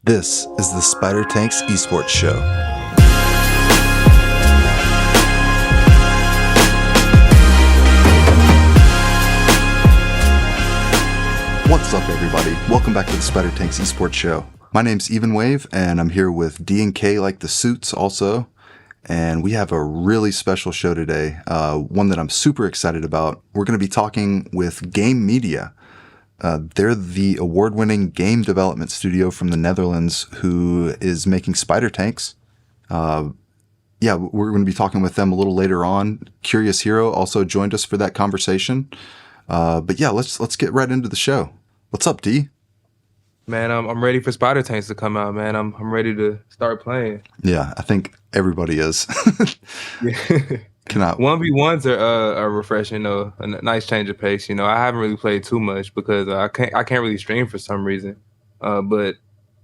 This is the Spider Tanks Esports Show. What's up, everybody? Welcome back to the Spider Tanks Esports Show. My name's Even Wave, and I'm here with D and K like the suits also. And we have a really special show today, one that I'm super excited about. We're going to be talking with GAMEDIA. They're the award-winning game development studio from the Netherlands who is making spider tanks. We're going to be talking with them a little later on. CuriousHero also joined us for that conversation. Let's get right into the show. What's up, D? Man, I'm ready for spider tanks to come out, man. I'm ready to start playing. Yeah, I think everybody is. Yeah. 1v1s are refreshing, though. A nice change of pace. I haven't really played too much because I can't really stream for some reason. But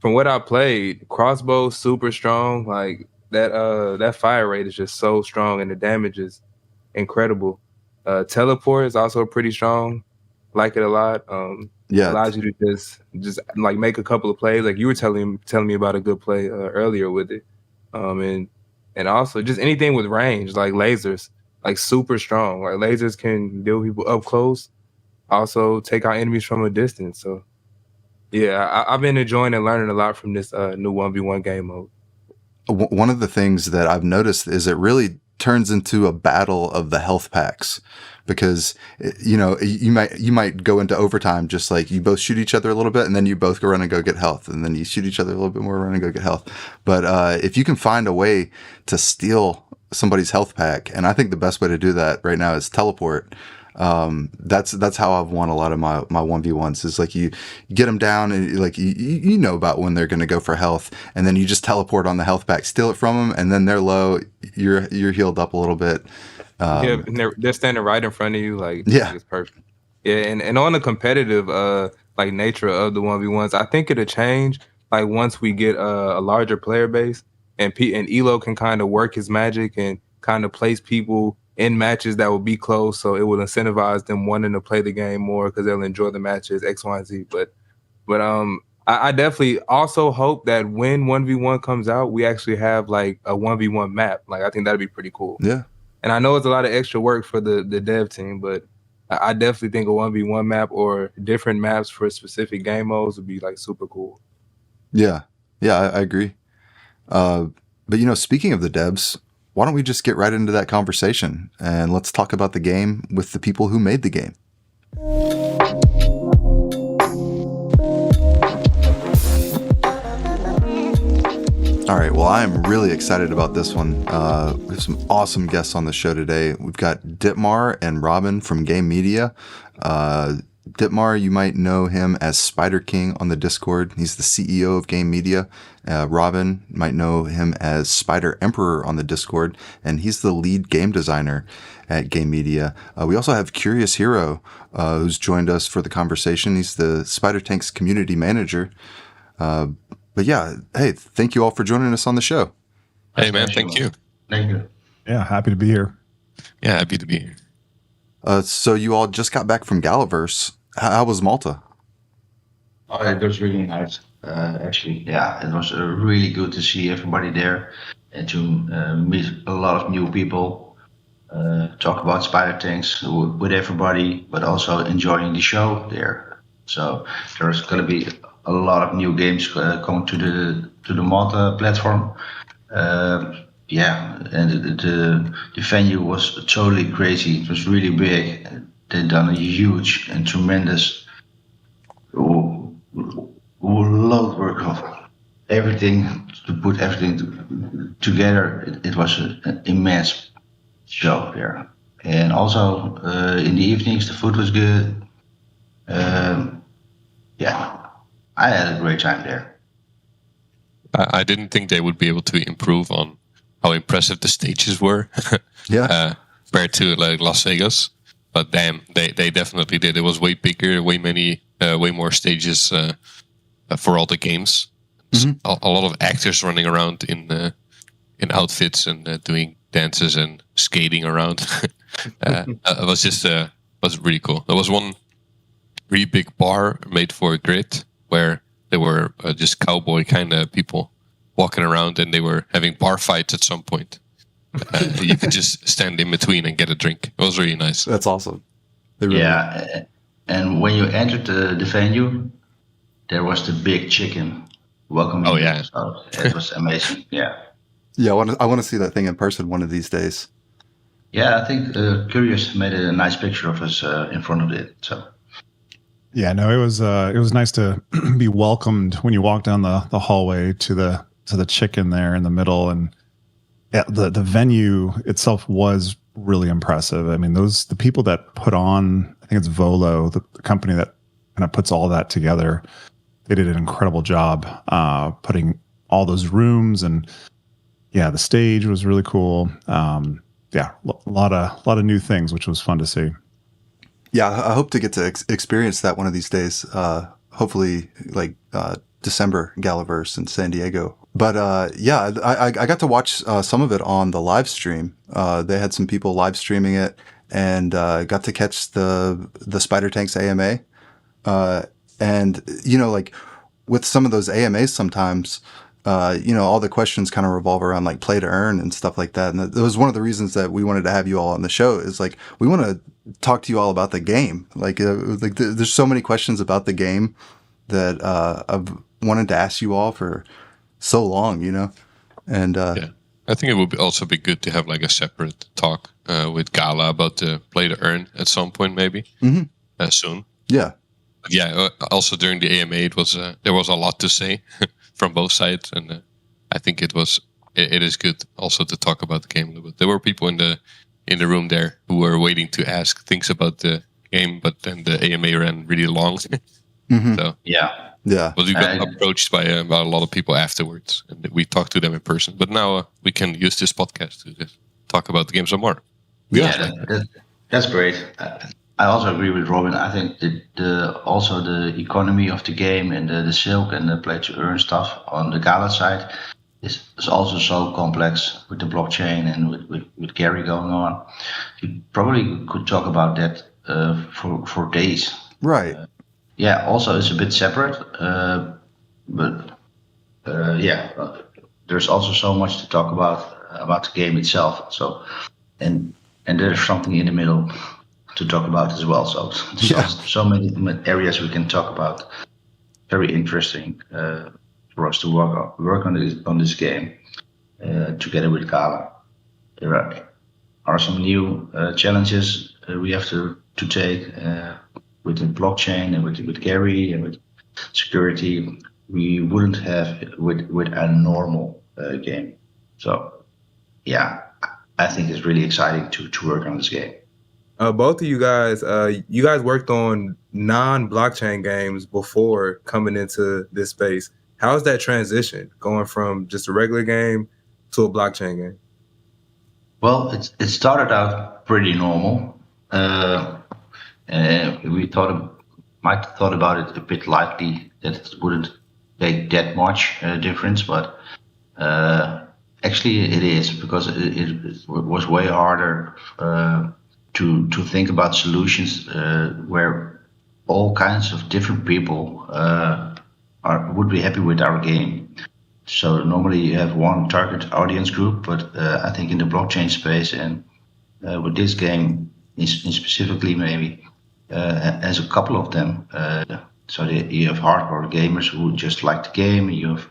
from what I played, crossbow super strong. Like that fire rate is just so strong, and the damage is incredible. Teleport is also pretty strong. Like it a lot. Allows you to just like make a couple of plays. Like you were telling me about a good play earlier with it. And also just anything with range, like lasers, like super strong. Like lasers can deal with people up close, also take out enemies from a distance. So yeah, I've been enjoying and learning a lot from this new 1v1 game mode. One of the things that I've noticed is it really turns into a battle of the health packs, because you might go into overtime just like you both shoot each other a little bit and then you both go run and go get health, and then you shoot each other a little bit more, run and go get health. But if you can find a way to steal somebody's health pack, and I think the best way to do that right now is teleport. That's how I've won a lot of my 1v1s, is like you get them down and like you know about when they're going to go for health, and then you just teleport on the health pack, steal it from them, and then they're low, you're healed up a little bit. And they're standing right in front of you, like it's perfect. Yeah, and on the competitive like nature of the 1v1s, I think it'll change like once we get a larger player base, and Elo can kind of work his magic and kind of place people in matches that will be close, so it will incentivize them wanting to play the game more because they'll enjoy the matches, X, Y, and Z. But I definitely also hope that when 1v1 comes out, we actually have like a 1v1 map. Like I think that'd be pretty cool. Yeah. And I know it's a lot of extra work for the dev team, but I definitely think a 1v1 map or different maps for specific game modes would be like super cool. Yeah, I agree. But speaking of the devs, why don't we just get right into that conversation and let's talk about the game with the people who made the game. All right, well, I'm really excited about this one. We have some awesome guests on the show today. We've got Dittmar and Robin from GAMEDIA. Dittmar, you might know him as Spider King on the Discord. He's the CEO of GAMEDIA. Robin might know him as Spider Emperor on the Discord, and he's the lead game designer at GAMEDIA. We also have CuriousHero, who's joined us for the conversation. He's the Spider Tanks community manager. Hey, thank you all for joining us on the show. Hey, man, thank you. Thank you. Yeah, happy to be here. Yeah, happy to be here. So you all just got back from Galaverse. How was Malta? Oh, it was really nice. Actually, yeah, it was really good to see everybody there and to meet a lot of new people, talk about spider tanks with everybody, but also enjoying the show there. So there's going to be a lot of new games coming to the Malta platform. And the venue was totally crazy. It was really big. They've done a huge and tremendous load work of everything to put everything together. It was an immense show there. And also in the evenings, the food was good. I had a great time there. I didn't think they would be able to improve on how impressive the stages were. Compared to like Las Vegas. But damn, they definitely did. It was way bigger, way more stages for all the games. Mm-hmm. A lot of actors running around in outfits and doing dances and skating around. It was really cool. There was one really big bar made for a grid where there were just cowboy kind of people walking around, and they were having bar fights at some point. You could just stand in between and get a drink. It was really nice. That's awesome. And when you entered the venue, there was the big chicken welcoming you. Yeah. So it was amazing. Yeah. Yeah, I want to see that thing in person one of these days. Yeah, I think Curious made a nice picture of us in front of it. So. Yeah, no, it was nice to be welcomed when you walk down the hallway to the chicken there in the middle, and the venue itself was really impressive. I mean, the people that put on, I think it's Volo, the company that kind of puts all that together, they did an incredible job putting all those rooms, and the stage was really cool. A lot of new things, which was fun to see. Yeah, I hope to get to experience that one of these days. Hopefully, like December Galaverse in San Diego. But I got to watch some of it on the live stream. They had some people live streaming it, and got to catch the Spider Tanks AMA. And like with some of those AMAs, sometimes all the questions kind of revolve around like play to earn and stuff like that. And that was one of the reasons that we wanted to have you all on the show, is like we want to talk to you all about the game. There's so many questions about the game that I've wanted to ask you all for so long, and I think it would also be good to have like a separate talk with Gala about the play to earn at some point, maybe soon. Also during the AMA, there was a lot to say from both sides, and I think it is good also to talk about the game a little bit. There were people in the room there who were waiting to ask things about the game, but then the AMA ran really long. So but we got approached by a lot of people afterwards, and we talked to them in person. But now we can use this podcast to just talk about the game some more. That's great. I also agree with Robin. I think also the economy of the game and the silk and the play to earn stuff on the Gala side is also so complex with the blockchain and with Gary going on. You probably could talk about that for days. Right. Also it's a bit separate, but there's also so much to talk about the game itself. So, and there's something in the middle to talk about as well. So so many areas we can talk about. Very interesting for us to work on this game together with Gala. There are some new challenges we have to take with the blockchain and with Gary and with security. We wouldn't have with a normal game. So I think it's really exciting to work on this game. Both of you guys worked on non-blockchain games before coming into this space. How's that transition going from just a regular game to a blockchain game? Well, it started out pretty normal. We might have thought about it a bit lightly, that it wouldn't make that much difference, but actually it is, because it was way harder to think about solutions where all kinds of different people would be happy with our game. So normally you have one target audience group, but I think in the blockchain space and with this game specifically maybe as a couple of them. So you have hardcore gamers who just like the game, and you have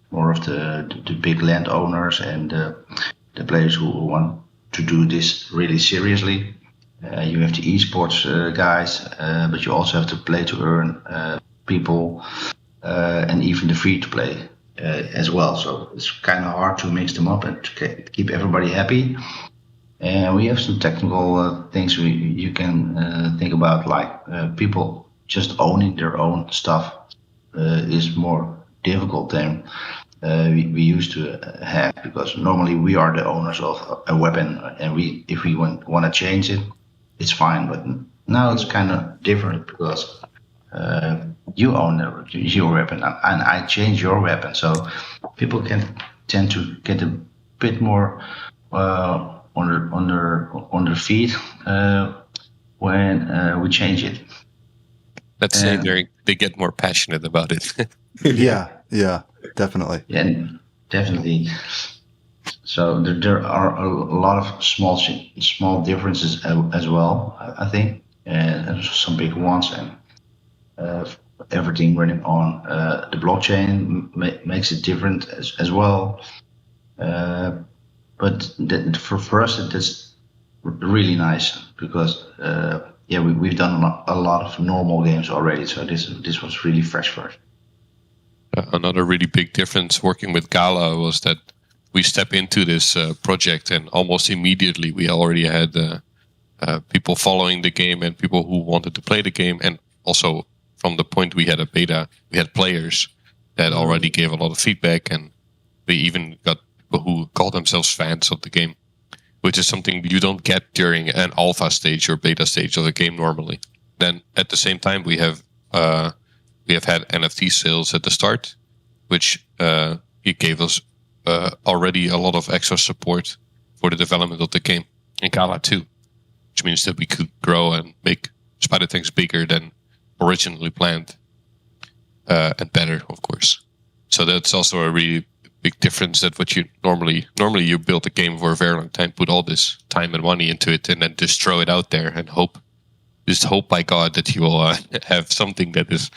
more of the big landowners and the players who want to do this really seriously. You have the esports guys, but you also have the play to earn people, and even the free to play as well. So it's kind of hard to mix them up and to keep everybody happy. And we have some technical things you can think about, like people just owning their own stuff is more difficult than we used to have, because normally we are the owners of a weapon, and if we want to change it, it's fine. But now it's kind of different, because you own your weapon and I change your weapon, so people can tend to get a bit more on their feet when we change it. Let's say they get more passionate about it. Yeah, definitely. Yeah, definitely. So there are a lot of small differences as well, I think, and some big ones, and uh, everything running on the blockchain makes it different as well. Uh, but for us, that's really nice because yeah, we've done a lot of normal games already, so this was really fresh for us. Another really big difference working with Gala was that we step into this project and almost immediately we already had people following the game and people who wanted to play the game. And also from the point we had a beta, we had players that already gave a lot of feedback, and we even got people who call themselves fans of the game, which is something you don't get during an alpha stage or beta stage of a game normally. Then at the same time, we have had NFT sales at the start, which it gave us already a lot of extra support for the development of the game in Gala 2, which means that we could grow and make Spider Tanks bigger than originally planned, and better, of course. So that's also a really big difference that what you normally you build a game for a very long time, put all this time and money into it, and then just throw it out there and hope by God that you will have something that is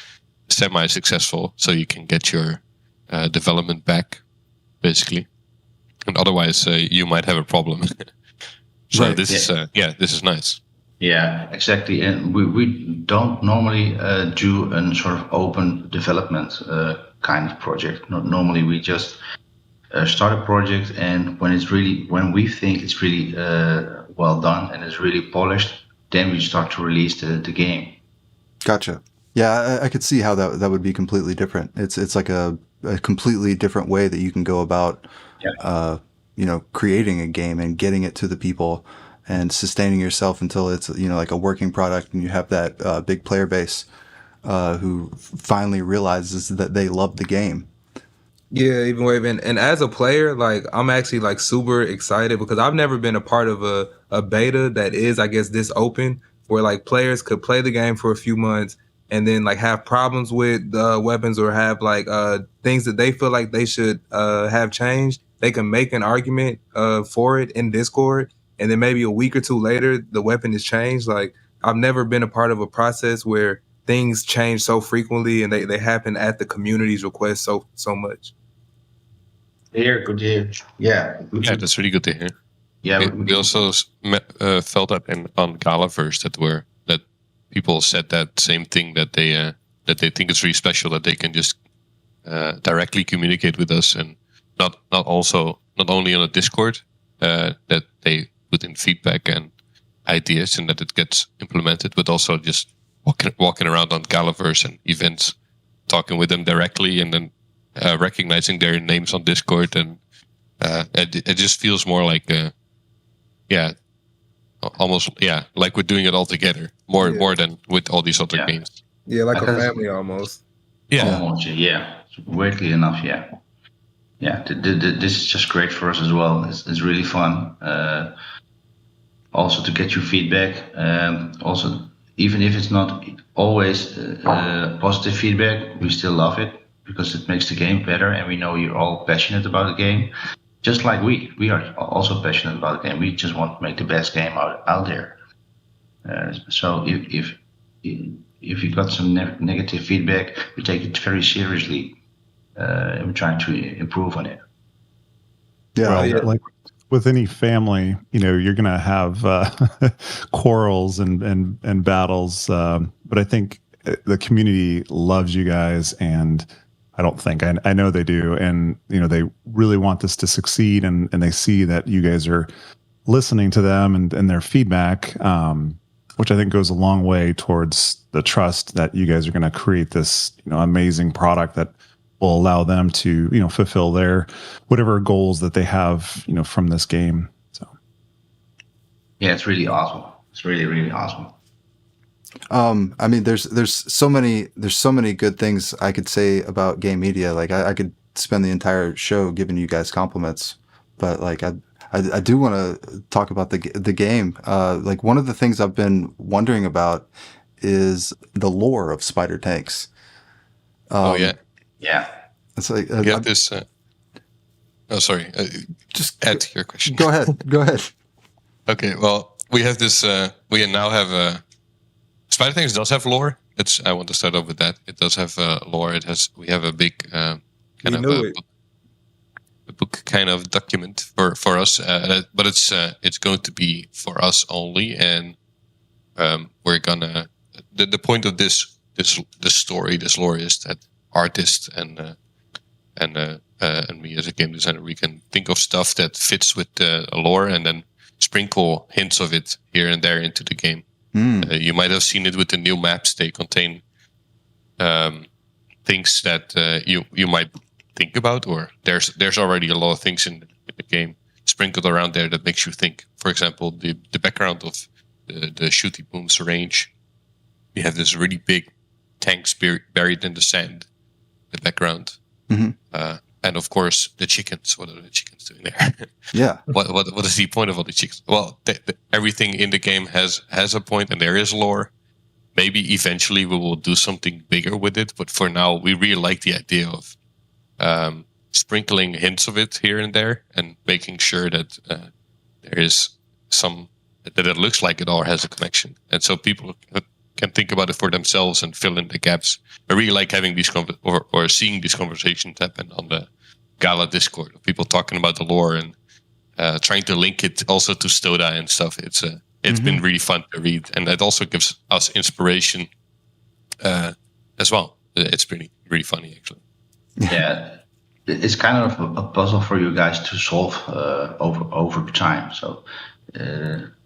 semi-successful, so you can get your development back, basically. And otherwise, you might have a problem. So Right. this is nice. Yeah, exactly. And we don't normally do a sort of open development kind of project. Normally, we just start a project, and when we think it's really well done and it's really polished, then we start to release the game. Gotcha. Yeah, I could see how that would be completely different. It's like a completely different way that you can go about, creating a game and getting it to the people and sustaining yourself until it's, like a working product, and you have that big player base who finally realizes that they love the game. Yeah, even way, and as a player, like I'm actually like super excited because I've never been a part of a beta that is, I guess, this open, where like players could play the game for a few months and then like have problems with weapons or have like things that they feel like they should have changed. They can make an argument for it in Discord, and then maybe a week or two later, the weapon is changed. Like I've never been a part of a process where things change so frequently and they happen at the community's request so much. Good to hear. Yeah. Yeah, that's really good to hear. Yeah, we also felt that on Galaverse that people said that same thing, that they think it's really special that they can just directly communicate with us, and not only on a Discord, that they put in feedback and ideas and that it gets implemented, but also just walking around on Galaverse and events, talking with them directly, and then recognizing their names on Discord, and it just feels more like almost like we're doing it all together more than with all these other games. Yeah, like a family almost. Yeah, almost, yeah. Weirdly enough, yeah. This is just great for us as well. It's really fun. Also to get your feedback. Also, even if it's not always positive feedback, we still love it because it makes the game better, and we know you're all passionate about the game. Just like we are also passionate about the game. We just want to make the best game out there. So if you got some negative feedback, we take it very seriously, and we're trying to improve on it. Yeah, like with any family, you're going to have quarrels and battles. But I think the community loves you guys, and I know they do. And, they really want this to succeed, and they see that you guys are listening to them and their feedback, which I think goes a long way towards the trust that you guys are going to create this, amazing product that will allow them to, fulfill their whatever goals that they have, from this game. So, yeah, it's really awesome. It's really, really awesome. I mean, there's so many good things I could say about GameDia. Like I could spend the entire show giving you guys compliments, but like I do want to talk about the game. Like one of the things I've been wondering about is the lore of Spider Tanks. Oh yeah. Yeah. It's like we have this. Sorry. Just add to your question. Go ahead. Go ahead. Okay. Well, we have this. We now have Spider Things does have lore. I want to start off with that. It does have lore. We have a big kind of a book kind of document for us, but it's going to be for us only, and we're gonna. The point of this story, this lore, is that artists and me as a game designer, we can think of stuff that fits with the lore and then sprinkle hints of it here and there into the game. You might have seen it with the new maps. They contain things that you might think about, or there's already a lot of things in the game sprinkled around there that makes you think. For example, the background of the shooty boom's range. We have this really big tank buried in the sand. The background, and of course the chickens. What are the chickens doing there? Yeah. What is the point of all the chickens? Well, everything in the game has a point, and there is lore. Maybe eventually we will do something bigger with it, but for now we really like the idea of sprinkling hints of it here and there, and making sure that there is that it looks like it all has a connection, and so people can think about it for themselves and fill in the gaps. I really like having these or seeing these conversations happen on the Gala Discord of people talking about the lore and trying to link it also to Stoda and stuff. It's been really fun to read, and it also gives us inspiration as well. It's really funny actually. Yeah, it's kind of a puzzle for you guys to solve over time. So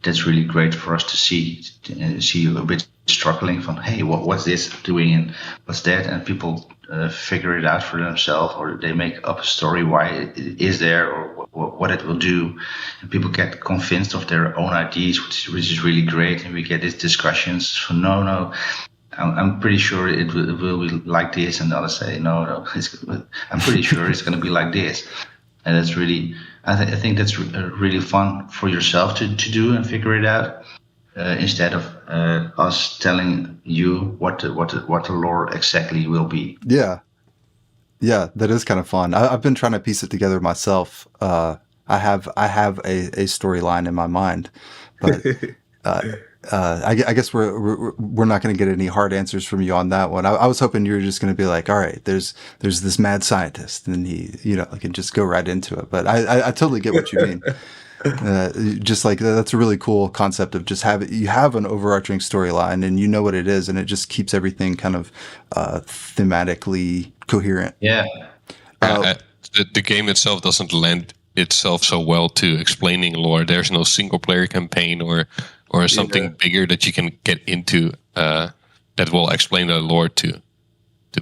that's really great for us to see you a bit struggling from, hey, what's this doing and what's that, and people figure it out for themselves, or they make up a story why it is there or what it will do, and people get convinced of their own ideas, which is really great, and we get these discussions. So no, I'm pretty sure it will be like this, and others say no, I'm pretty sure it's going to be like this, and that's really. I think that's really fun for yourself to do and figure it out, instead of us telling you what the lore exactly will be. Yeah, that is kind of fun. I've been trying to piece it together myself. I have a storyline in my mind, but I guess we're not going to get any hard answers from you on that one. I was hoping you were just going to be like, all right, there's this mad scientist, and he, can just go right into it. But I totally get what you mean. Just like that's a really cool concept of just you have an overarching storyline and you know what it is, and it just keeps everything kind of thematically coherent. Yeah. The game itself doesn't lend itself so well to explaining lore. There's no single player campaign or something bigger that you can get into that will explain the lore to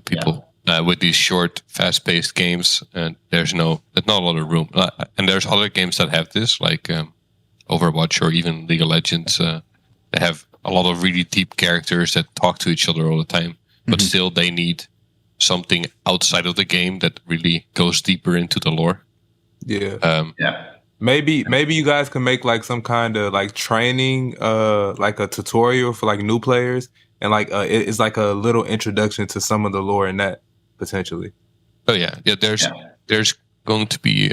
people. With these short, fast-paced games, and there's not a lot of room. And there's other games that have this, like Overwatch or even League of Legends. They have a lot of really deep characters that talk to each other all the time, but still they need something outside of the game that really goes deeper into the lore. Yeah. Maybe you guys can make like some kind of like training, like a tutorial for like new players, and like it's like a little introduction to some of the lore in that potentially. Oh yeah. There's going to be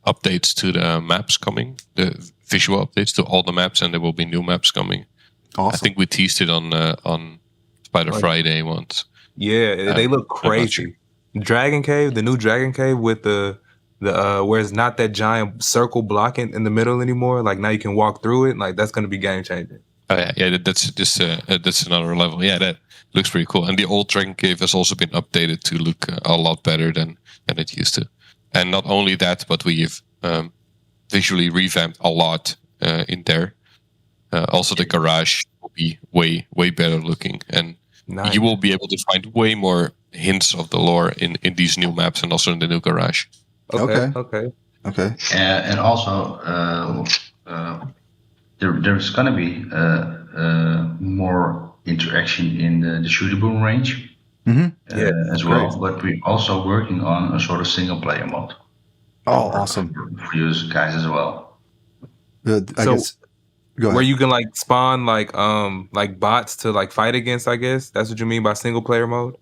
updates to the maps coming, the visual updates to all the maps, and there will be new maps coming. Awesome. I think we teased it on Spider Friday once. Yeah, they look crazy. Dragon Cave, the new Dragon Cave with the where it's not that giant circle blocking in the middle anymore. Like now you can walk through it. Like that's going to be game changing. Oh yeah, that's just that's another level. Yeah, that looks pretty cool. And the old Dragon Cave has also been updated to look a lot better than it used to. And not only that, but we've visually revamped a lot in there. Also, the garage will be way better looking, and you will be able to find way more hints of the lore in these new maps and also in the new garage. Okay. And also, there's going to be more interaction in the shooter boom range as well. Great. But we're also working on a sort of single player mode. Oh, awesome! For you guys as well. I guess. Go ahead. Where you can like spawn like bots to like fight against. I guess that's what you mean by single player mode.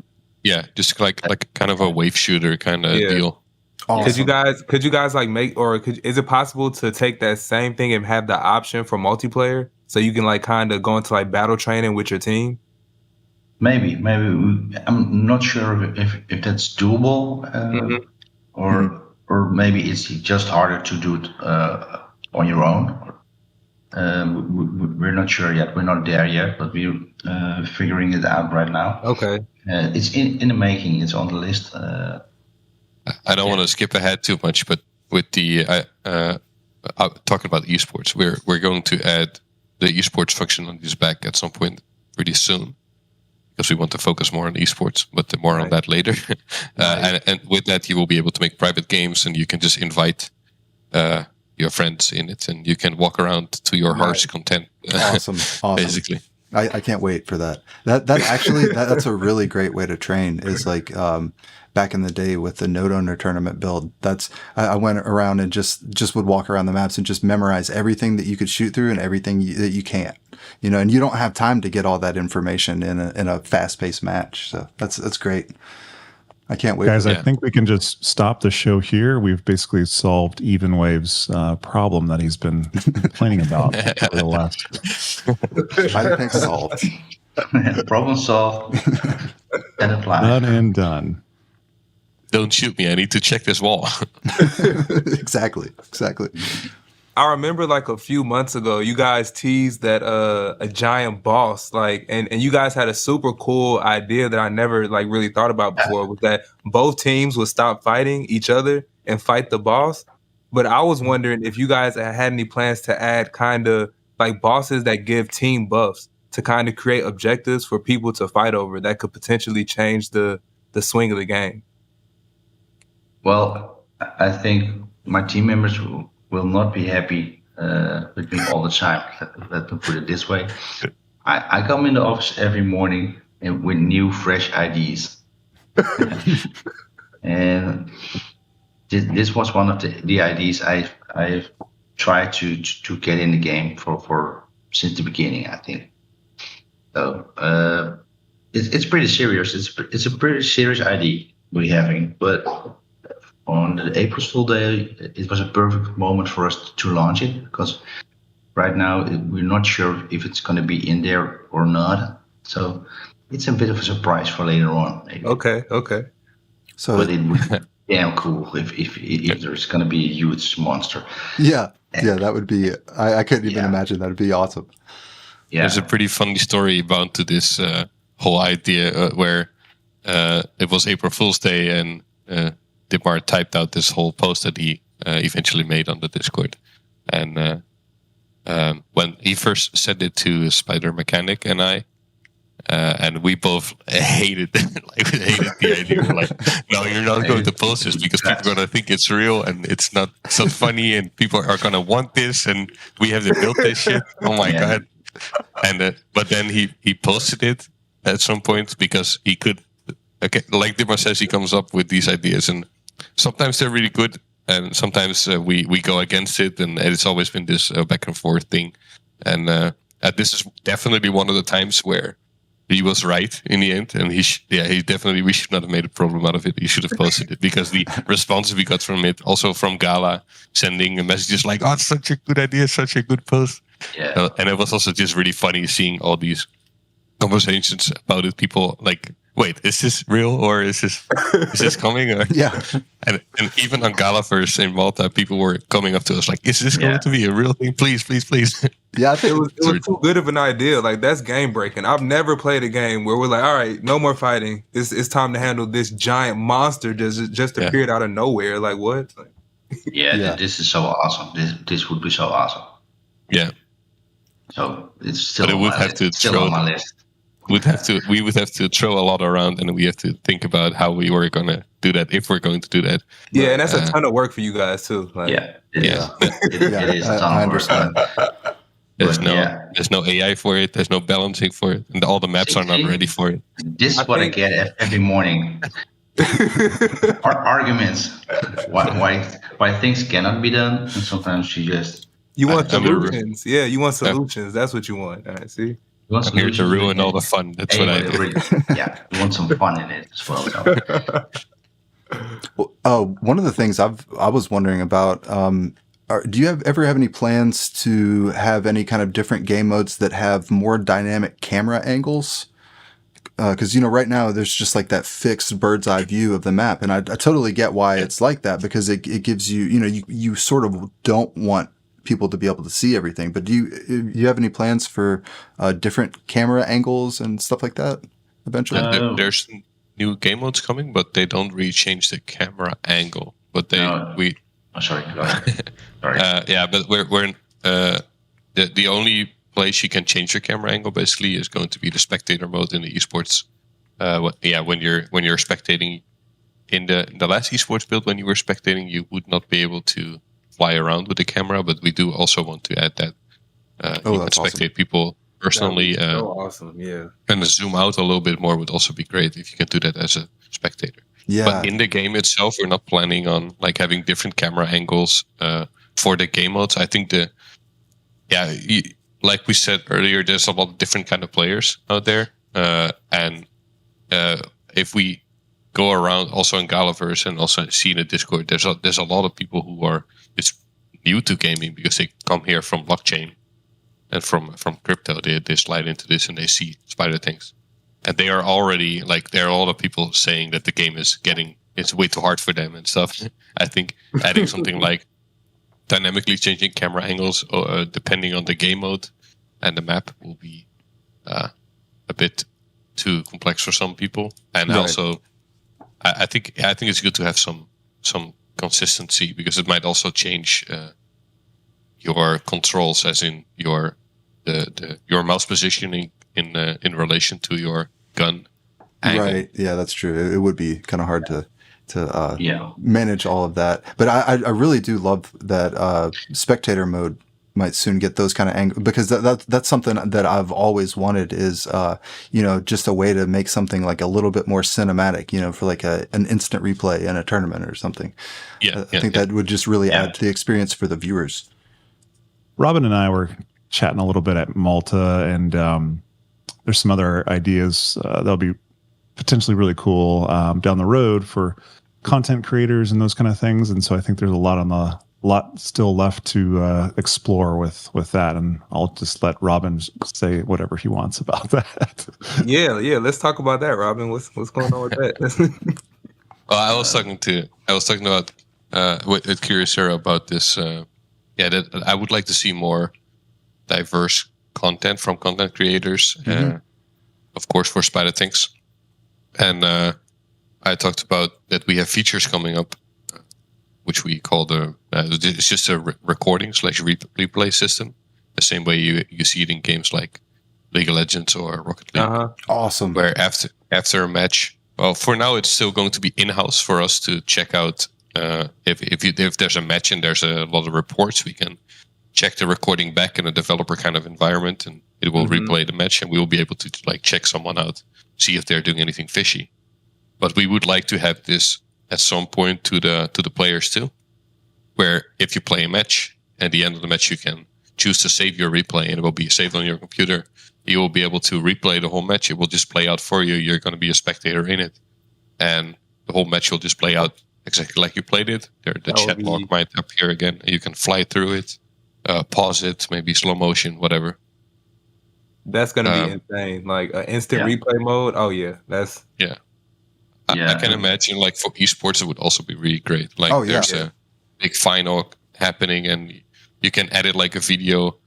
Yeah, just like kind of a wave shooter kind of deal. Awesome. Could you guys like make, or is it possible to take that same thing and have the option for multiplayer, so you can like kind of go into like battle training with your team? Maybe I'm not sure if that's doable, or maybe it's just harder to do it on your own. We're not sure yet. We're not there yet, but we're figuring it out right now. Okay. It's in the making. It's on the list. I don't want to skip ahead too much, but with the talking about esports, we're going to add the esports functionalities back at some point pretty soon, because we want to focus more on esports, but more on that later. And with that, you will be able to make private games, and you can just invite your friends in it, and you can walk around to your heart's content. Awesome. Basically. I can't wait for that. That actually that's a really great way to train. Is like back in the day with the node owner tournament build. I went around and just would walk around the maps and just memorize everything that you could shoot through and everything that you can't. And you don't have time to get all that information in a fast paced match. So that's great. I can't wait. Guys, I think we can just stop the show here. We've basically solved Even Wave's problem that he's been complaining about for the last. I think solved. Problem solved. Done and done. Don't shoot me. I need to check this wall. Exactly. I remember like a few months ago, you guys teased that a giant boss, like, and you guys had a super cool idea that I never like really thought about before, was that both teams would stop fighting each other and fight the boss. But I was wondering if you guys had any plans to add kind of like bosses that give team buffs to kind of create objectives for people to fight over that could potentially change the swing of the game. Well, I think my team members will not be happy with me all the time. Let me put it this way. I come in the office every morning with new, fresh ideas. And this was one of the ideas I've tried to get in the game for since the beginning, I think. So it's pretty serious. It's a pretty serious idea we're having, but on the April Fool's Day, it was a perfect moment for us to launch it, because right now we're not sure if it's going to be in there or not. So it's a bit of a surprise for later on. Maybe. Okay. So, but it would be damn cool if there's going to be a huge monster. Yeah, that would be. I couldn't even imagine. That would be awesome. Yeah. There's a pretty funny story about to this whole idea where it was April Fool's Day, and Dittmar typed out this whole post that he eventually made on the Discord. And when he first sent it to Spider Mechanic and I, and we both hated the idea. Like, no, you're not going to post this because people are going to think it's real and it's not funny, and people are going to want this, and we have to build this shit. Oh my God. And but then he posted it at some point because he could. Okay, like Dittmar says, he comes up with these ideas, and sometimes they're really good, and sometimes we go against it, and it's always been this back and forth thing. And this is definitely one of the times where he was right in the end, and we should not have made a problem out of it. He should have posted it, because the response we got from it, also from Gala, sending messages like, "Oh, it's such a good idea, such a good post." Yeah. And it was also just really funny seeing all these conversations about it. People like, wait, is this real, or is this coming? Or, yeah. And even on Galaverse in Malta, people were coming up to us like, is this going to be a real thing? Please. Yeah, I think it was too good of an idea. Like, that's game breaking. I've never played a game where we're like, all right, no more fighting. It's time to handle this giant monster just appeared out of nowhere. Like, what? This is so awesome. This would be so awesome. Yeah. So it's still, but it would have to still on my list. We would have to throw a lot around, and we have to think about how we were going to do that, if we're going to do that. Yeah, and that's a ton of work for you guys too. Like, it is a ton of work. There's no AI for it. There's no balancing for it, and all the maps are not ready for it. This is what I get every morning. Arguments. Why things cannot be done, and sometimes you want solutions. Yeah, you want solutions. That's what you want. All right, see. I'm here to ruin all the fun. That's what I do. You want some fun in it as well. So. Well, one of the things I was wondering about, do you ever have any plans to have any kind of different game modes that have more dynamic camera angles? Because, right now there's just like that fixed bird's eye view of the map. And I totally get why it's like that, because it gives you, you sort of don't want people to be able to see everything. But do you have any plans for different camera angles and stuff like that eventually? There's new game modes coming, but they don't really change the camera angle. But sorry. Sorry. But we're the only place you can change your camera angle basically is going to be the spectator mode in the esports. When you're spectating in the last esports build, when you were spectating, you would not be able to fly around with the camera. But we do also want to add that you can spectate people personally. So awesome, yeah. And zoom out a little bit more would also be great if you can do that as a spectator. Yeah. But in the game itself, we're not planning on like having different camera angles for the game modes. I think like we said earlier, there's a lot of different kind of players out there, and if we go around also in Galaverse and also see in the Discord, there's a lot of people who are it's new to gaming because they come here from blockchain and from crypto. They slide into this and they see spider things. And they are already like there are a lot of people saying that the game is it's way too hard for them and stuff. I think adding something like dynamically changing camera angles depending on the game mode and the map will be a bit too complex for some people. And also, I think it's good to have some consistency because it might also change your controls, as in your mouse positioning in relation to your gun angle. Right. Yeah, that's true. It would be kind of hard to manage all of that. But I really do love that spectator mode might soon get those kind of angles, because that's something that I've always wanted is, just a way to make something like a little bit more cinematic, for like an instant replay in a tournament or something. I think that would just really add to the experience for the viewers. Robin and I were chatting a little bit at Malta, and there's some other ideas that'll be potentially really cool down the road for content creators and those kind of things. And so I think there's a lot still left to explore with that. And I'll just let Robin say whatever he wants about that. Yeah. Let's talk about that, Robin. What's going on with that? Well, I was talking about with CuriousHero about this. That I would like to see more diverse content from content creators, of course, for Spider Things. And I talked about that we have features coming up, which we call it's just a recording / replay system, the same way you see it in games like League of Legends or Rocket League. Awesome. Where after a match, well, for now it's still going to be in-house for us to check out if there's a match and there's a lot of reports, we can check the recording back in a developer kind of environment, and it will replay the match, and we will be able to like check someone out, see if they're doing anything fishy. But we would like to have this at some point to the players too, where if you play a match, at the end of the match you can choose to save your replay, and it will be saved on your computer. You will be able to replay the whole match. It will just play out for you. You're going to be a spectator in it, and the whole match will just play out exactly like you played it. The chat log might appear again. You can fly through it, pause it, maybe slow motion, whatever. That's going to be insane. Like an instant replay mode. Oh yeah, that's I can imagine, like for esports, it would also be really great. Like there's a big final happening, and you can edit like a video,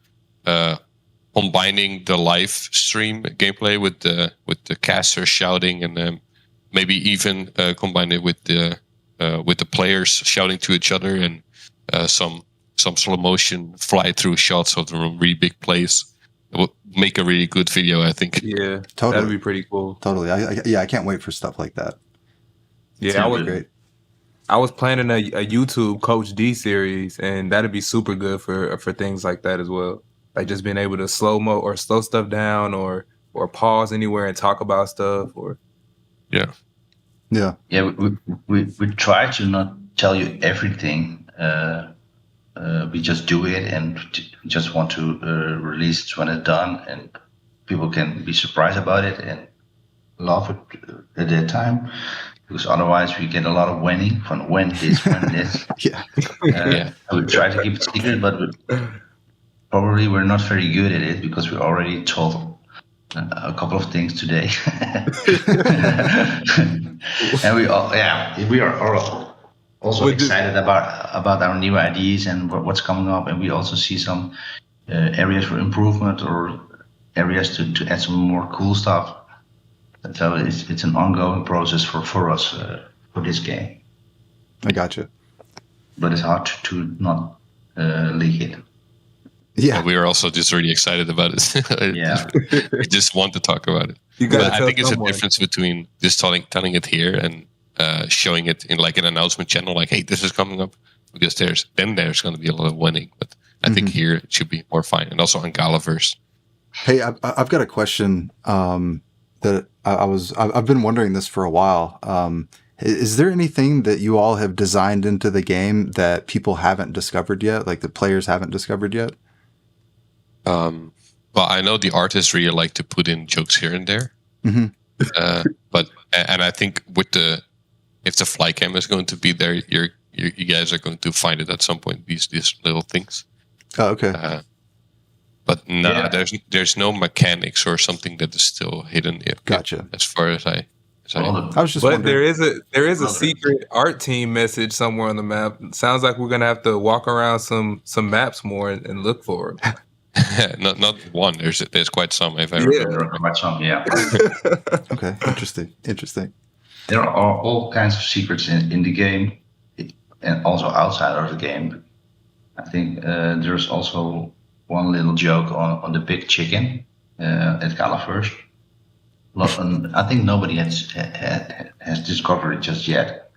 combining the live stream gameplay with the caster shouting, and then maybe even combine it with the players shouting to each other, and some slow motion fly through shots of the really big plays. It would make a really good video, I think. Yeah, totally. That'd be pretty cool. Totally. I can't wait for stuff like that. Yeah, Great. I was planning a YouTube Coach D series, and that'd be super good for things like that as well. Like just being able to slow stuff down, or pause anywhere and talk about stuff, or we try to not tell you everything. We just do it and just want to release it when it's done. And people can be surprised about it and love it at that time. Because otherwise we get a lot of winning from when this. Yeah. We try to keep it secret, but probably we're not very good at it because we already told a couple of things today. And we are also excited about our new ideas and what's coming up, and we also see some areas for improvement or areas to add some more cool stuff. So it's an ongoing process for us for this game. I gotcha. But it's hard to not leak it. Yeah, we are also just really excited about it. We just want to talk about it. But I think it's a difference between just telling it here and showing it in like an announcement channel, like, hey, this is coming up, because there's going to be a lot of winning. But I think here it should be more fine, and also on Galaverse. Hey, I've got a question that I've been wondering this for a while. Is there anything that you all have designed into the game that people haven't discovered yet, like the players haven't discovered yet? Well, I know the artists really like to put in jokes here and there. But I think if the fly cam is going to be there, you guys are going to find it at some point. These little things. Oh, okay. But no, there's no mechanics or something that is still hidden yet. Gotcha. As far as I was just wondering. There is a secret art team message somewhere on the map. Sounds like we're gonna have to walk around some maps more and look for it. not one. There's quite some. If I remember. There are quite some. Yeah. Okay. Interesting. There are all kinds of secrets in the game, and also outside of the game. I think there's also one little joke on the big chicken at Galaverse. I think nobody has discovered it just yet,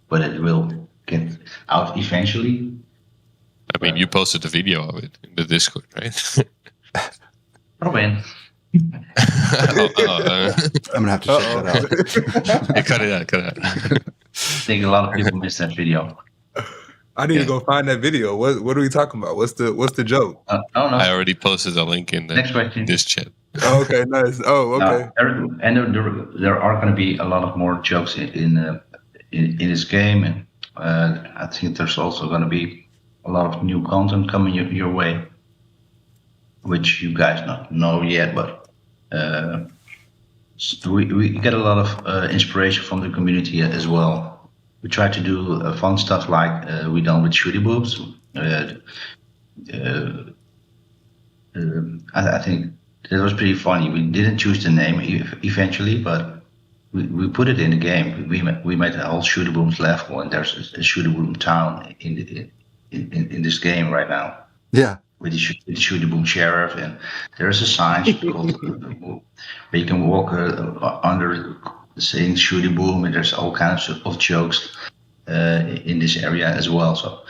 but it will get out eventually. I mean, you posted a video of it in the Discord, right? Robin. I'm gonna have to check that out. Cut it out. I think a lot of people missed that video. I need to go find that video. What are we talking about? What's the joke? I already posted a link in this chat. Oh, okay, nice. Oh, okay. There are going to be a lot of more jokes in this game, and I think there's also going to be a lot of new content coming your way, which you guys not know yet, but we get a lot of inspiration from the community as well. We try to do fun stuff like we done with Shooty Boobs. I think it was pretty funny. We didn't choose the name eventually, but we put it in the game. We made a whole Shooty Booms level, and there's a Shooty Boom town in this game right now. Yeah. With the Shooty Boom sheriff, and there's a sign where you can walk under saying Shooty Boom, and there's all kinds of jokes in this area as well. So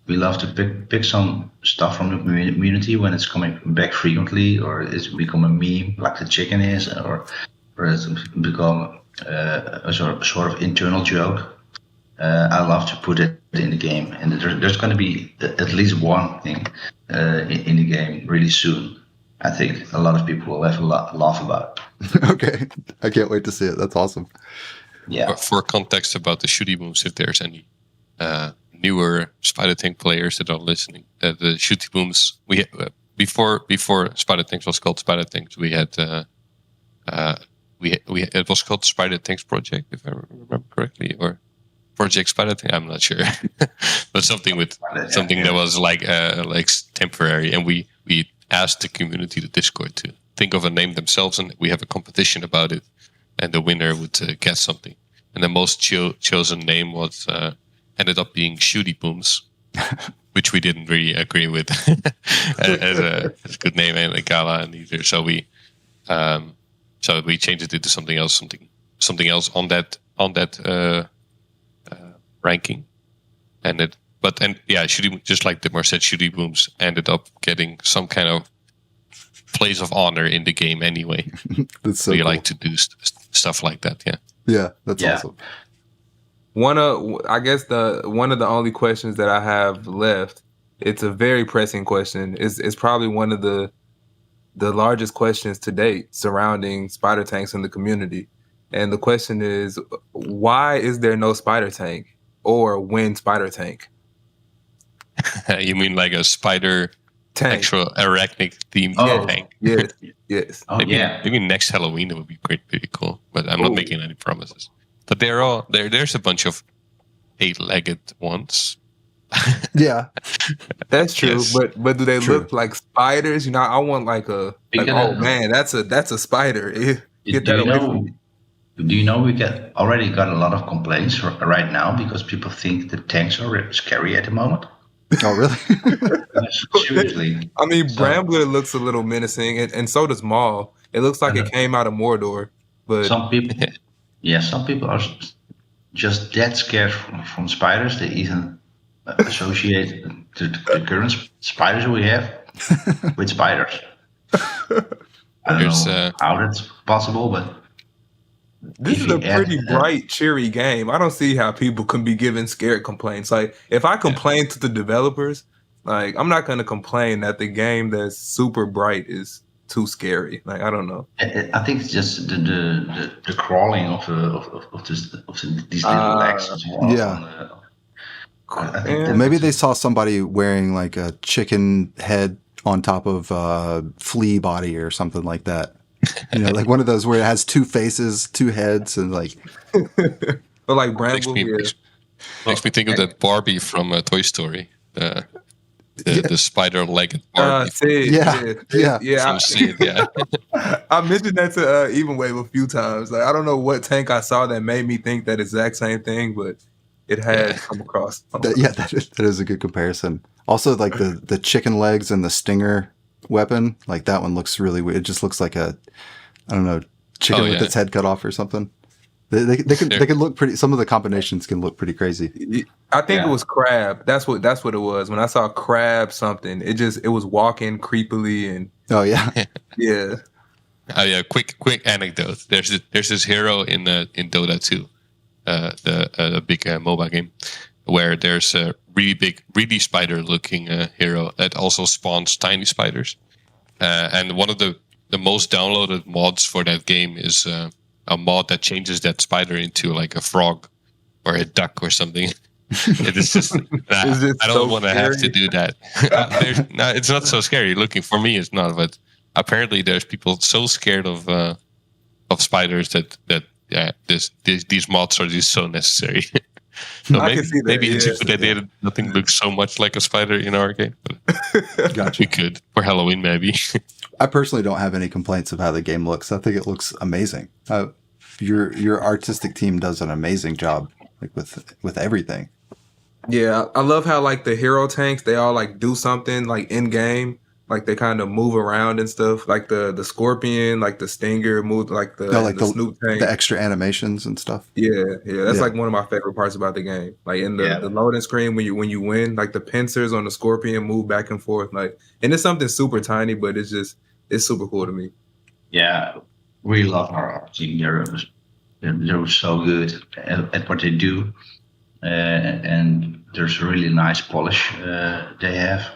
we love to pick some stuff from the community when it's coming back frequently, or it's become a meme like the chicken is, or it's become a sort of internal joke. I love to put it in the game, and there's going to be at least one thing in the game really soon. I think a lot of people will have a laugh about it. Okay. I can't wait to see it. That's awesome. Yeah. For context about the Shooty Booms, if there's any newer Spider Tank players that are listening, the Shooty Booms, before Spider Tanks was called Spider Tanks, we had it was called Spider Tanks Project, if I remember correctly, or Project Spider Tank. I'm not sure, but something that was like temporary, and we asked the community, the Discord, to think of a name themselves, and we have a competition about it, and the winner would get something. And the most chosen name was ended up being Shooty Booms, which we didn't really agree with as a good name, and a gala either. So we changed it into something else on that ranking, Shooty, just like Dittmar said, Shooty Booms ended up getting some kind of place of honor in the game anyway. That's so we cool. like to do stuff like that. Yeah, that's awesome. One of the only questions that I have left, it's a very pressing question. It's probably one of the the largest questions to date surrounding spider tanks in the community. And the question is, why is there no spider tank, or when spider tank? You mean like a spider tank, actual arachnid themed tank? Yes. Oh, maybe next Halloween it would be pretty cool. But I'm not making any promises. But they're all there's a bunch of 8-legged ones. Yeah, that's true. Yes. But do they look like spiders? You know, I want like a man, that's a spider. Get that away from me. Do you know we already got a lot of complaints right now because people think the tanks are scary at the moment? Oh, really? Seriously. I mean, Brambler looks a little menacing, and so does Maul. It looks like it came out of Mordor. But some people are just that scared from spiders. They even associate the current spiders we have with spiders. I don't know how that's possible, but this is a pretty bright, cheery game. I don't see how people can be giving scared complaints. Like, if I complain to the developers, like, I'm not going to complain that the game that's super bright is too scary. Like, I don't know. I think it's just the crawling of these little legs. Yeah. Maybe they saw somebody wearing like a chicken head on top of flea body or something like that. You know, like one of those where it has 2 faces, 2 heads, and like. But like Bramble, makes me think of that Barbie from Toy Story. The spider-legged Barbie. Yeah. I mentioned that to Even Wave a few times. Like, I don't know what tank I saw that made me think that exact same thing, but it had come across. That is a good comparison. Also, like the chicken legs and the stinger weapon, like that one looks really weird. It just looks like a, I don't know, chicken with its head cut off or something. They can look pretty. Some of the combinations can look pretty crazy. I think it was crab. That's what it was. When I saw crab something, it was walking creepily and. Oh yeah, yeah. Oh yeah. Quick anecdote. There's this hero in Dota 2, the big MOBA game, where there's a really big, really spider-looking hero that also spawns tiny spiders. And one of the most downloaded mods for that game is a mod that changes that spider into like a frog or a duck or something. It is just I don't want to have to do that. It's not so scary looking for me. It's not, but apparently there's people so scared of spiders that these mods are just so necessary. So maybe it's a good idea that nothing looks so much like a spider in our game. Gotcha. We could for Halloween maybe. I personally don't have any complaints of how the game looks. I think it looks amazing. Your artistic team does an amazing job, like with everything. Yeah, I love how like the hero tanks, they all like do something like in game, like they kind of move around and stuff. Like the scorpion, like the stinger move, like the Snoop tank, the extra animations and stuff. Yeah, that's like one of my favorite parts about the game. Like in the loading screen when you win, like the pincers on the scorpion move back and forth, like, and it's something super tiny, but it's super cool to me. Yeah, we love our team. They're so good at what they do, and there's a really nice polish they have.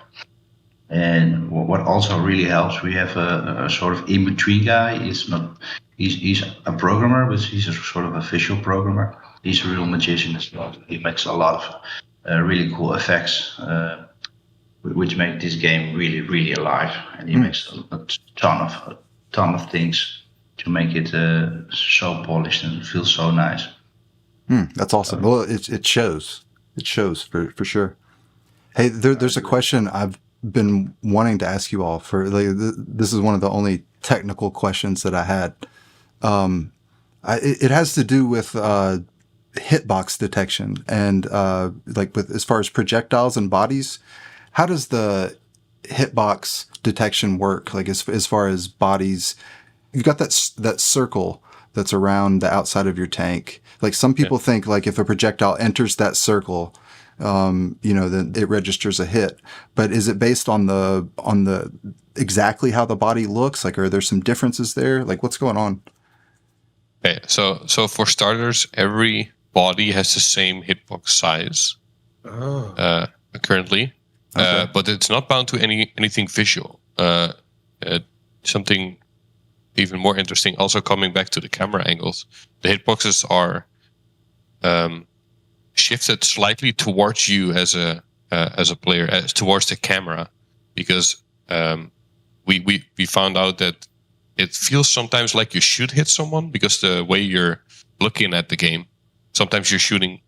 And what also really helps, we have a sort of in-between guy. He's a programmer, but he's a sort of a visual programmer. He's a real magician as well. He makes a lot of really cool effects, which make this game really, really alive. And he makes a ton of things to make it so polished and feel so nice. That's awesome. Well, it shows. It shows for sure. Hey, there's a question I've been wanting to ask you all for. Like, this is one of the only technical questions that I had. It has to do with hitbox detection and like with as far as projectiles and bodies. How does the hitbox detection work? Like as far as bodies, you've got that circle that's around the outside of your tank. Like some people think like if a projectile enters that circle, then it registers a hit. But is it based on the exactly how the body looks? Like, are there some differences there? Like, what's going on? Okay, so for starters, every body has the same hitbox size currently, but it's not bound to anything visual. something even more interesting. Also, coming back to the camera angles, the hitboxes are shifted slightly towards you as a player, towards the camera, because we found out that it feels sometimes like you should hit someone, because the way you're looking at the game, sometimes you're shooting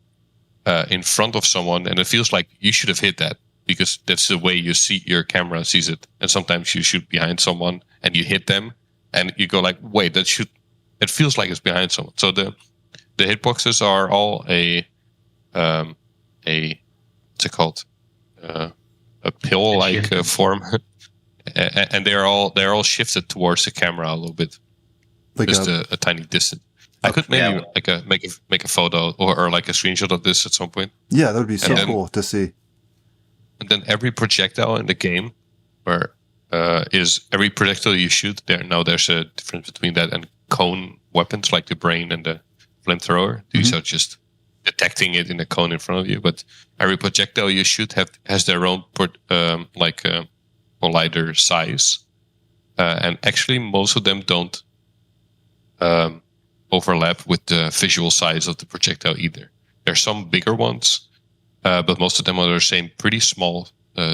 in front of someone, and it feels like you should have hit that, because that's the way your camera sees it. And sometimes you shoot behind someone and you hit them, and you go like, wait, it feels like it's behind someone. So the hitboxes are all a what's it called? A pill-like form, and they're all shifted towards the camera a little bit, like just a tiny distance. I could maybe make a photo or like a screenshot of this at some point. Yeah, that would be so cool to see. And then every projectile in the game, is every projectile you shoot. There's a difference between that and cone weapons like the brain and the flamethrower. These are just detecting it in the cone in front of you. But every projectile you shoot has their own collider size, and actually most of them don't overlap with the visual size of the projectile either. There's some bigger ones, but most of them are the same, pretty small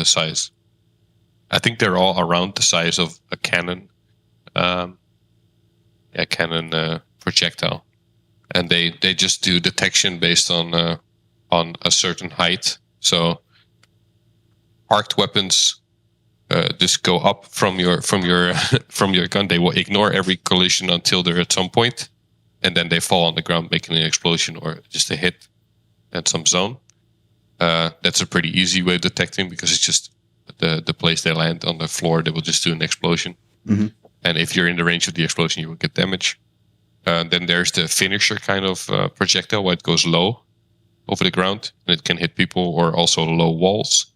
size. I think they're all around the size of a cannon, projectile, and they just do detection based on a certain height. So arced weapons just go up from your from your gun. They will ignore every collision until they're at some point, and then they fall on the ground, making an explosion or just a hit at some zone. That's a pretty easy way of detecting, because it's just the place they land on the floor. They will just do an explosion, and if you're in the range of the explosion, you will get damage. Then there's the finisher kind of projectile, where it goes low over the ground and it can hit people, or also low walls.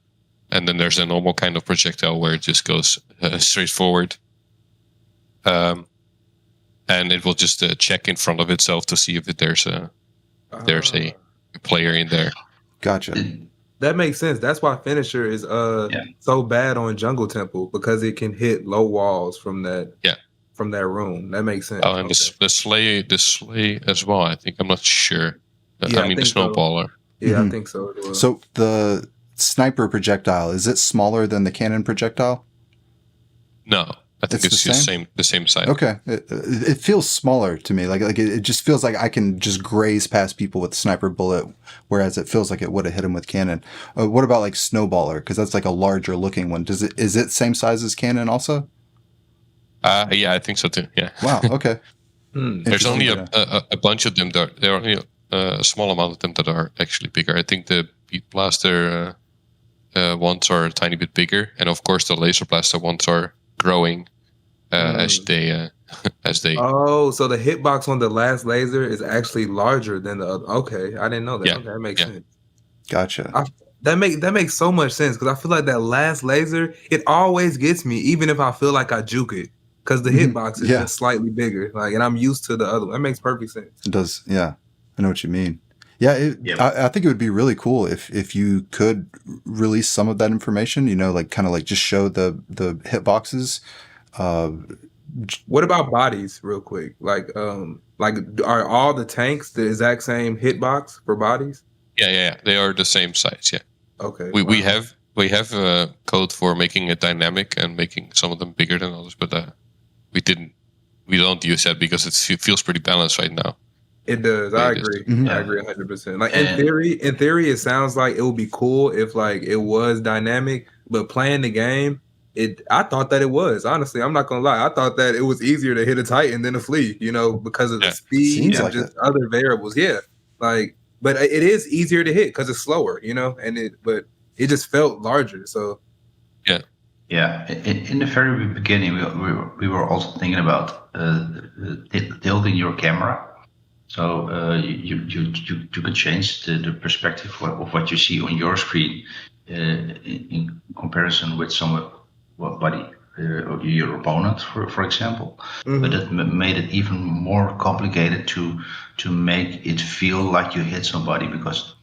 And then there's a normal kind of projectile where it just goes straight forward. And it will just check in front of itself to see if there's a player in there. Gotcha. That makes sense. That's why finisher is so bad on Jungle Temple, because it can hit low walls from that room. That makes sense. Oh, and the slay as well. I think, I'm not sure. I mean the snowballer. So. Yeah, I think so. So the sniper projectile, is it smaller than the cannon projectile? No, I think it's just the same size. Okay, it feels smaller to me. Like it just feels like I can just graze past people with sniper bullet, whereas it feels like it would have hit him with cannon. What about like snowballer? Because that's like a larger looking one. Is it same size as cannon also? Yeah, I think so too. Yeah. Wow. Okay. There's only a bunch of them. There are only a small amount of them that are actually bigger. I think the Beat Blaster ones are a tiny bit bigger, and of course the Laser Blaster ones are growing as they. Oh, so the hitbox on the last laser is actually larger than the other. Okay, I didn't know that. Yeah. Okay, that makes sense. Gotcha. That makes so much sense, because I feel like that last laser, it always gets me, even if I feel like I juke it, because the hitbox is just slightly bigger. Like, and I'm used to the other one. That makes perfect sense. It does. Yeah, I know what you mean. Yeah, I think it would be really cool if you could release some of that information. You know, like kind of like just show the hitboxes. What about bodies, real quick? Like are all the tanks the exact same hitbox for bodies? Yeah, they are the same size. Yeah. Okay. We have a code for making it dynamic and making some of them bigger than others, but we don't use that because it feels pretty balanced right now. It does. I agree. I agree 100%. Like in theory, it sounds like it would be cool if like it was dynamic, but playing the game, I thought that it was. Honestly, I'm not gonna lie. I thought that it was easier to hit a Titan than a Flea, you know, because of the speed and just other variables. Yeah, like, but it is easier to hit because it's slower, you know, but it just felt larger. So yeah. In the very beginning, we were also thinking about tilting your camera. So you can change the perspective of what you see on your screen in comparison with somebody, your opponent, for example. But that made it even more complicated to make it feel like you hit somebody, because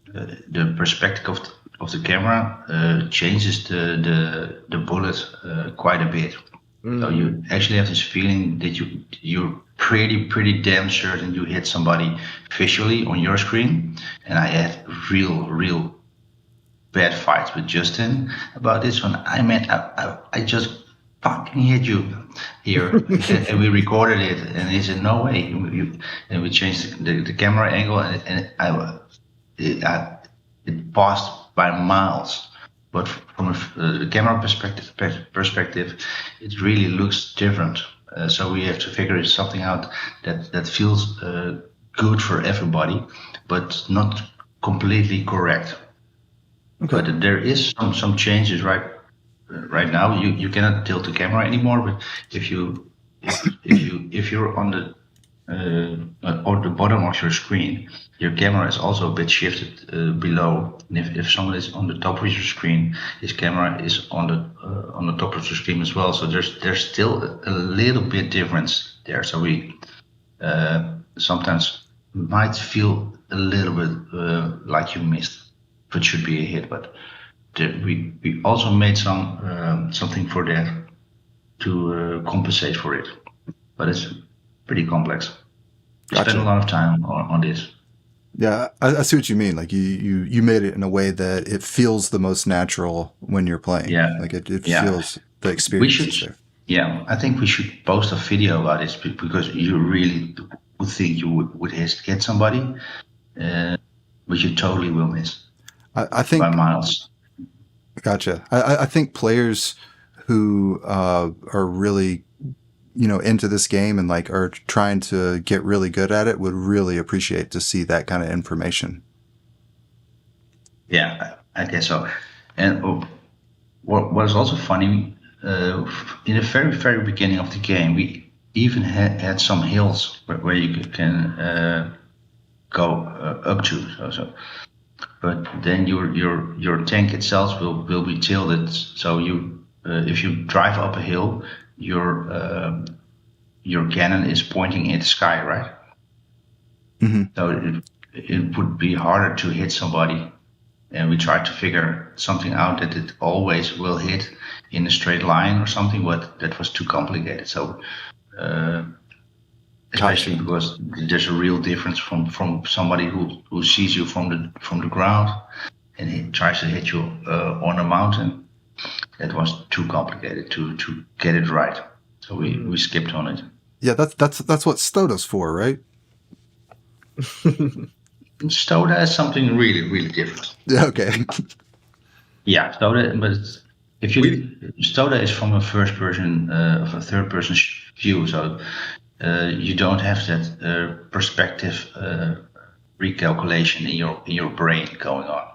the perspective of the camera changes the bullet quite a bit. So you actually have this feeling that you're pretty damn certain you hit somebody visually on your screen. And I had real bad fights with Justin about this one. I just fucking hit you here. And we recorded it, and he said, no way. And we changed the camera angle, and it passed by miles. But from the camera perspective, it really looks different. So we have to figure something out that feels good for everybody, but not completely correct. Okay. But there is some changes right now. You cannot tilt the camera anymore. But if you're on the bottom of your screen, your camera is also a bit shifted below. And if someone is on the top of your screen, his camera is on the top of your screen as well. So there's still a little bit difference there. So we sometimes might feel a little bit like you missed. It should be a hit, but we also made something for that to compensate for it. But it's pretty complex. We spent a lot of time on this. Yeah, I see what you mean. Like you made it in a way that it feels the most natural when you're playing. Yeah, like it feels the experience is there. Yeah, I think we should post a video about this because you really would think you would hit somebody, but you totally will miss. I think by miles. Gotcha. I think players who are really, into this game and like are trying to get really good at it would really appreciate to see that kind of information. Yeah, I guess so. And what is also funny, in the very beginning of the game, we even had some hills where you can go up to. So. But then your tank itself will be tilted. So if you drive up a hill, your cannon is pointing in the sky, right? Mm-hmm. So it would be harder to hit somebody. And we tried to figure something out that it always will hit in a straight line or something, but that was too complicated. So especially because there's a real difference from somebody who sees you from the ground and he tries to hit you on a mountain. That was too complicated to get it right, so we skipped on it. Yeah, that's what Stoda's for, right? Stoda is something really different. Okay. Yeah, Stoda, but Stoda is from a first person of a third person view, so. You don't have that perspective recalculation in your brain going on.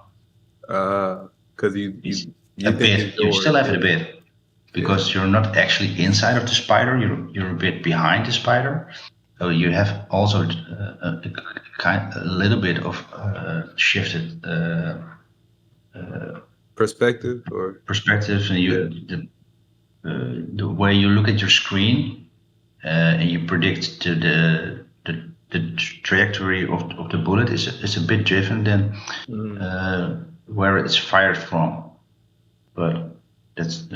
Because you still have it a bit, because you're not actually inside of the spider. You're a bit behind the spider, so you have also a little bit of shifted perspective, and the way you look at your screen. And you predict the trajectory of the bullet is a bit different than where it's fired from. But that's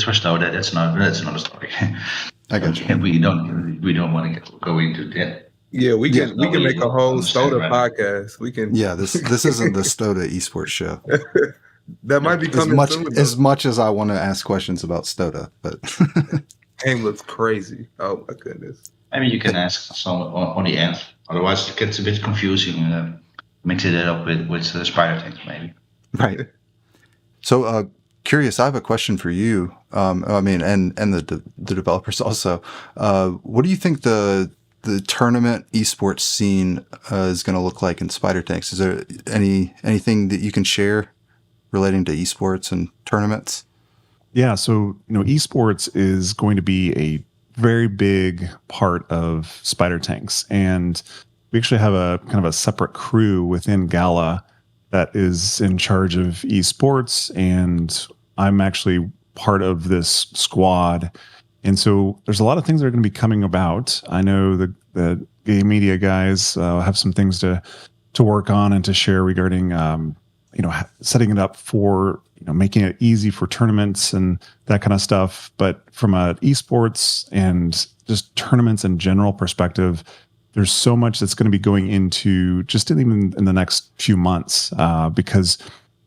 for Stoda. That's another story. I got you. We don't want to go into that. Yeah, we can make a whole Stoda podcast. We can. Yeah, this isn't the Stoda esports show. That might be coming soon. As much as I want to ask questions about Stoda, but. Game looks crazy. Oh my goodness. I mean, you can ask some on the end. Otherwise, it gets a bit confusing. Mixing it up with the spider tank, maybe. Right. So, Curious, I have a question for you. And the developers also. What do you think the tournament esports scene is going to look like in spider tanks? Is there anything that you can share relating to esports and tournaments? Yeah, so esports is going to be a very big part of spider tanks, and we actually have a kind of a separate crew within Gala that is in charge of esports, and I'm actually part of this squad. And so there's a lot of things that are going to be coming about. I know the GAMEDIA guys have some things to work on and to share regarding setting it up for, making it easy for tournaments and that kind of stuff. But from a esports and just tournaments in general perspective, there's so much that's going to be going into just even in the next few months, because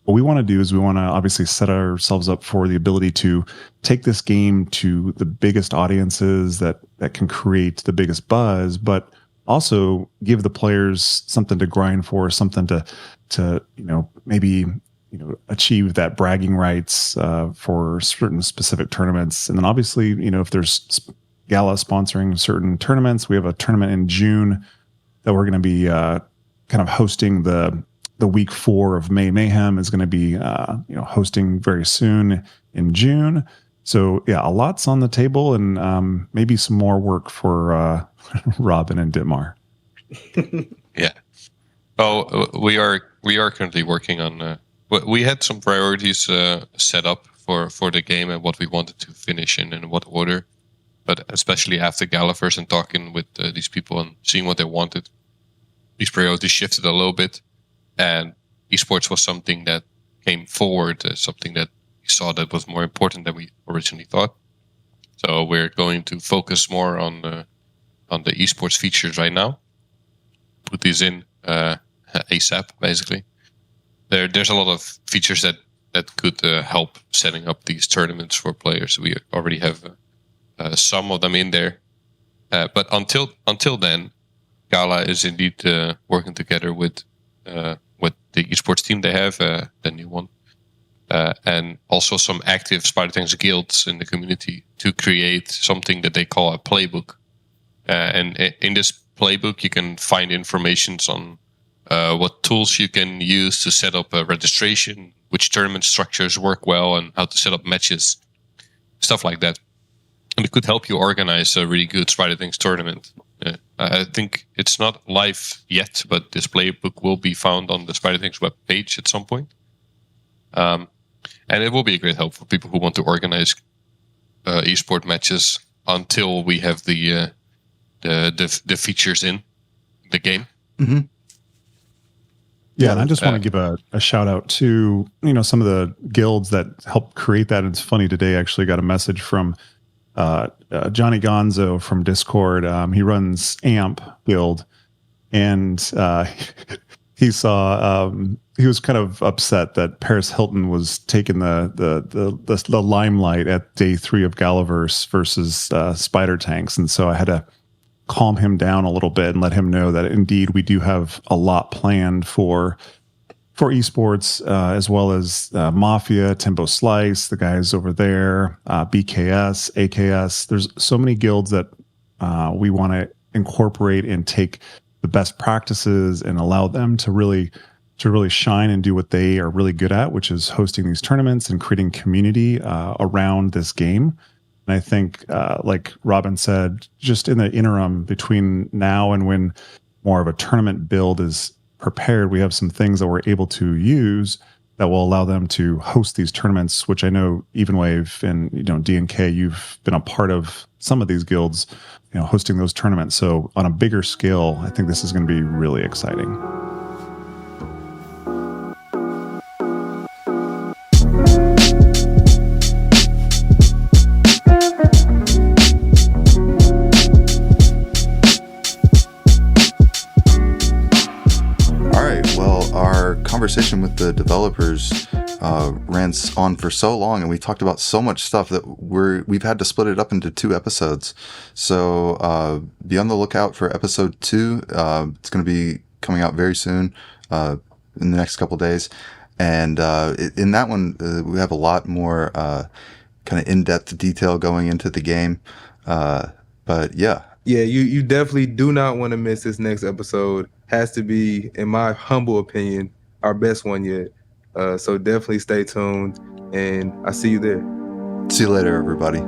what we want to do is we want to obviously set ourselves up for the ability to take this game to the biggest audiences that can create the biggest buzz, but also give the players something to grind for, something to maybe achieve that bragging rights for certain specific tournaments. And then obviously, if there's Gala sponsoring certain tournaments, we have a tournament in June that we're going to be kind of hosting. The week 4 of May Mayhem is going to be hosting very soon in June. So yeah, a lot's on the table, and maybe some more work for Robin and Dittmar. Yeah. Oh, we are currently working on. We had some priorities set up for the game and what we wanted to finish in what order. But especially after Galaverse and talking with these people and seeing what they wanted, these priorities shifted a little bit. And esports was something that came forward, something that we saw that was more important than we originally thought. So we're going to focus more on the esports features right now. Put these in ASAP, basically. There's a lot of features that could help setting up these tournaments for players. We already have some of them in there, but until then, Gala is indeed working together with the esports team they have, the new one, and also some active Spider-Tanks guilds in the community to create something that they call a playbook. And in this playbook, you can find information on what tools you can use to set up a registration, which tournament structures work well, and how to set up matches, stuff like that. And it could help you organize a really good Spider-Tanks tournament. I think it's not live yet, but this playbook will be found on the Spider-Tanks web page at some point. And it will be a great help for people who want to organize esport matches until we have the features in the game. Mm-hmm. Yeah, and I just want to give a shout out to some of the guilds that helped create that. And it's funny, today I actually got a message from Johnny Gonzo from Discord. He runs AMP Guild, and he saw he was kind of upset that Paris Hilton was taking the limelight at day 3 of Galaverse versus Spider Tanks, and so I had to calm him down a little bit and let him know that indeed we do have a lot planned for esports, as well as Mafia, Timbo Slice, the guys over there, BKS, AKS. There's so many guilds that we want to incorporate and take the best practices and allow them to really shine and do what they are really good at, which is hosting these tournaments and creating community around this game. And I think, like Robin said, just in the interim between now and when more of a tournament build is prepared, we have some things that we're able to use that will allow them to host these tournaments, which I know Evenwave and DNK, you've been a part of some of these guilds, hosting those tournaments. So on a bigger scale, I think this is going to be really exciting. Conversation with the developers ran on for so long, and we talked about so much stuff that we've had to split it up into 2 episodes. So be on the lookout for episode 2. It's going to be coming out very soon, in the next couple days. And in that one, we have a lot more kind of in-depth detail going into the game. But yeah. Yeah, you definitely do not want to miss this next episode. Has to be, in my humble opinion, our best one yet. So definitely stay tuned, and I'll see you there. See you later, everybody.